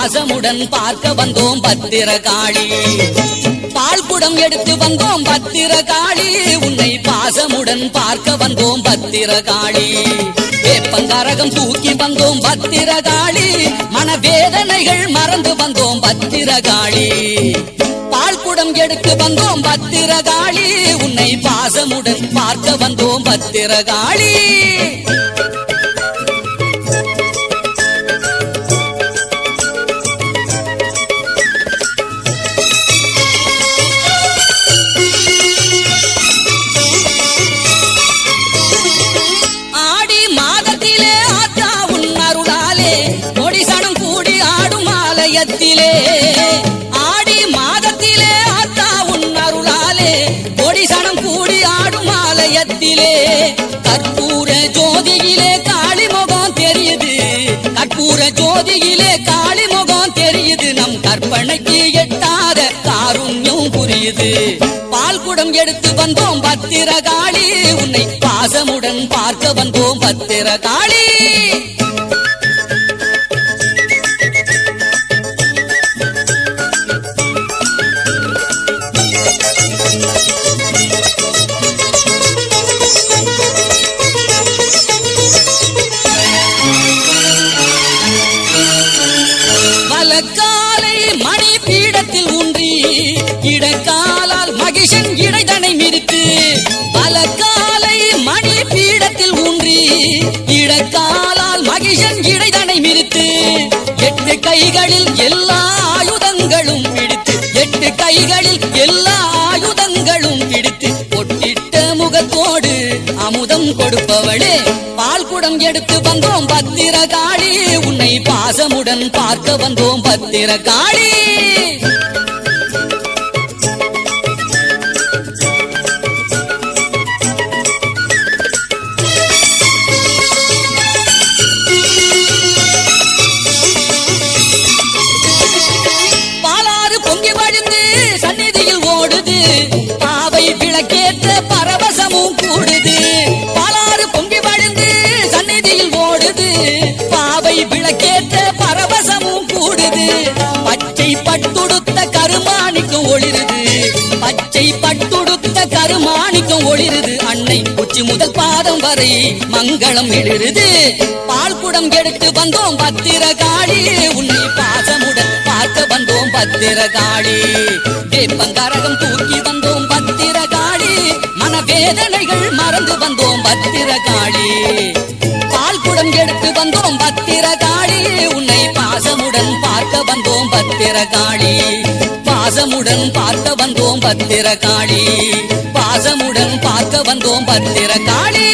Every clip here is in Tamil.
பாசமுடன் பார்க்க வந்தோம் பத்திரகாளி. பால்குடம் எடுத்து வந்தோம் பத்திரகாளி, உன்னை பாசமுடன் பார்க்க வந்தோம் பத்திரகாளி. வேப்பங்கரகம் தூக்கி வந்தோம் பத்திரகாளி, மனவேதனைகள் மறந்து வந்தோம் பத்திரகாளி. பால்குடம் எடுத்து வந்தோம் பத்திரகாளி, உன்னை பாசமுடன் பார்க்க வந்தோம் பத்திரகாளி. ஆடி மாதத்திலே ஆத்தா உன் அருளாலே கொடிசனம் கூடி ஆடும் ஆலயத்திலே. ஆடி மாதத்திலே ஆத்தா உன் அருளாலே கொடிசனம் கூடி ஆடும் ஆலயத்திலே. கற்பூர ஜோதியிலே காளி முகம் தெரியுது, கற்பூர ஜோதியிலே காளி முகம் தெரியுது. நம் கற்பனைக்கு எட்டாத காருண்யம் புரியுது. பால்குடம் எடுத்து வந்தோம் பத்திரகாளி, உன்னை பாசமுடன் பார்க்க வந்தோம் பத்திரகாளி. வலக்காலை மணி பீடத்தில் ஊன்றி இடக்காலால் மகிஷன் இடைதனை நிறுத்து. வலக்காலை மணி பீடத்தில் ஊன்றி இடக்காலால் மகிஷன் இடைதனை நிறுத்து. 8 கைகளில் எல்லா ஆயுதங்களும் பிடித்து, 8 கைகளில் எல்லா ஆயுதங்களும் பிடித்து, பொட்டிட்ட முகத்தோடு அமுதம் கொடுப்பவளே. பால்குடம் எடுத்து வந்தோம் பத்திரகாளி, உன்னை பாசமுடன் பார்க்க வந்தோம் பத்திரகாளி. பாலாறு பொங்கி வழிந்து சந்நிதியில் ஓடுது, பாவை விளக்கேற்ற பரவசமும் கூடுது. பாலாறு பொங்கி வழிந்து சந்நிதியில் ஓடுது, பாவை விளக்கேற்ற பரவசமும் கூடுது. பச்சை பட்டுடுத்த கருமாணிக்கும் ஒளிருது, பச்சை பட்டுடுத்த கருமாணிக்கும் ஒளிருது. அன்னை உச்சி முதல் பாதம் வரை மங்களம் எழுது. பால்குடம் எடுத்து வந்தோம் பத்திரகாளி, உன்னை பாசமுடன் பார்க்க வந்தோம் பத்திரகாளி. வேப்பங்கரகம் தூக்கி வந்தோம் பத்திரகாளி, மனவேதனைகள் மறந்து வந்தோம் பத்திரகாளி. பால்குடம் எடுத்து வந்தோம் பத்திரகாளி, உன்னை பாசமுடன் பார்க்க வந்தோம் பத்திரகாளி. பாசமுடன் பார்க்க வந்தோம் பத்திரகாளி, பாசமுடன் பார்க்க வந்தோம் பத்திரகாளி.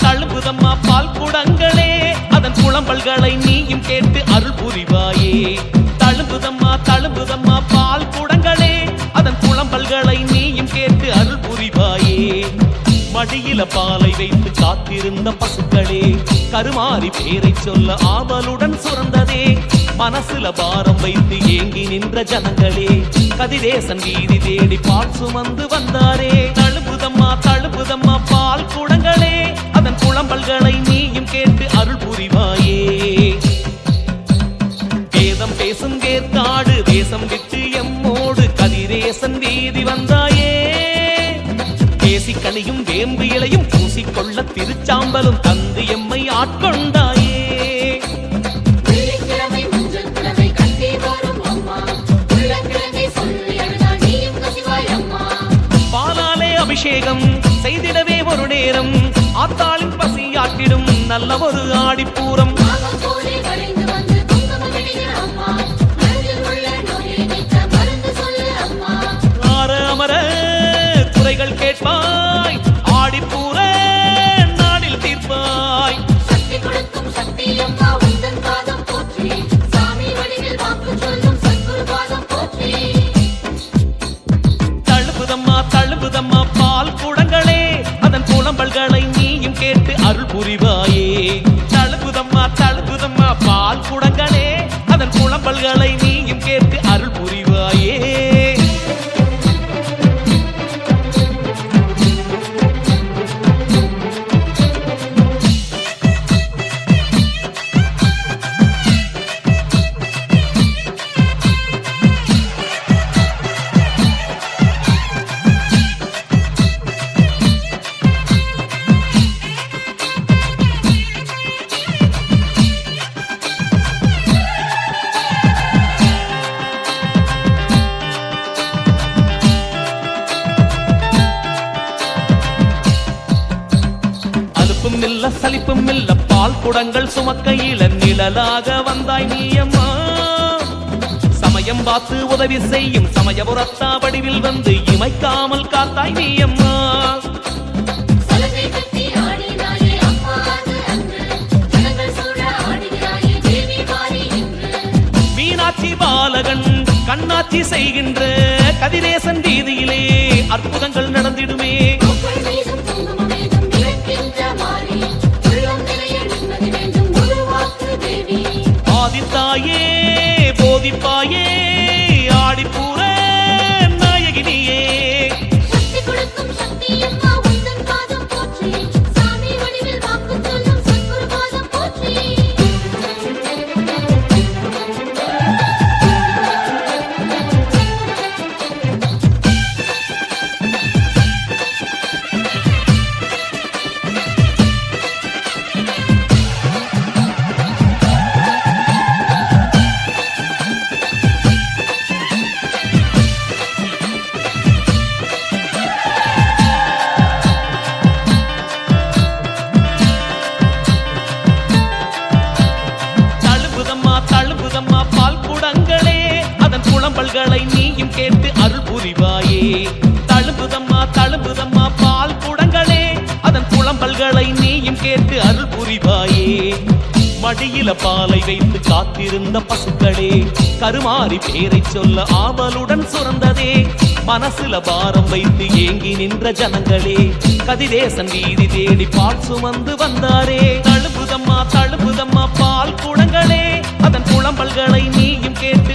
தழும்புதம்மா பால் குடங்களே, அதன் புலம்பல்களை நீயும் கேட்டு அருள் புரிவாயே. தழும்புதம்மா பால் குடங்களே, அதன் புலம்பல்களை நீயும் கேட்டு அருள் புரிவாயே. மடியில பாலை வைத்து காத்திருந்த பசுக்களே, கருமாறி பேரை சொல்ல ஆவலுடன் சுரந்ததே. மனசுல பாரம் வைத்து ஏங்கி நின்ற ஜனங்களே, கதிரேசன் வீதி தேடி பால் சுமந்து வந்தாரே. தழும்புதம்மா பால் குடங்களே, அதன் புலம்பல்களை நீயும் கேட்டு அருள் புரிவாயே. வேதம் பேசும் வேற்காடு தேசம் விட்டு எம்மோடு கதிரேசன் வீதி வந்தாயே. தேசிக்கனியும் வேம்பு இலையும் பூசிக்கொள்ள திருச்சாம்பலும் தந்து எம்மை ஆட்கொண்டாயே. பாலாலே அபிஷேகம் செய்திடவே ஒரு நேரம், ஆத்தாளின் பசியாற்றிடும் நல்ல ஒரு ஆடிப்பூரம். தழும்புதம்மா பால் குடங்களே அதன் புலம்பல்களை நீயும் கேட்டு அருள் புரிவாயே. தழும்புதம்மா பால் குடங்களே அதன் புலம்பல்களை நீயும் கேட்டு அருள் புரிவாயே. சலிப்பும் இல்ல பால் குடங்கள் சுமக்கையில நிழலாக வந்தாய் நீயம்மா. சமயம் பார்த்து உதவி செய்யும் சமயபுரத்தா வடிவில் வந்து இமைக்காமல் காத்தாய் நீயம்மா. மீனாட்சி பாலகன் கண்ணாட்சி செய்கின்ற கதிரேசன் வீதியிலே அற்புதங்கள் நடந்திடுமே. ஆதித்தாயே போதிப்பாயே ஆடிப்பூர நாயகினியே. தழும்புதம்மா பால் குடங்களே அதன் புலம்பல்களை நீயும் கேட்டு அருள் புரிவாயே. தழும்புதம்மா பால் குடங்களே அதன் புலம்பல்களை நீயும் கேட்டு அருள் புரிவாயே. மடியில பாலை வைத்து காத்திருந்த பசுக்களே கருமாறி பேரை சொல்ல ஆவலுடன் சுரந்ததே. மனசுல பாரம் வைத்து ஏங்கி நின்ற ஜனங்களே கதிரேசன் வீதி தேடி பால் சுமந்து வந்தாரே. தழும்புதம்மா பால் குடங்களே அதன் புலம்பல்களை நீயும் கேட்டு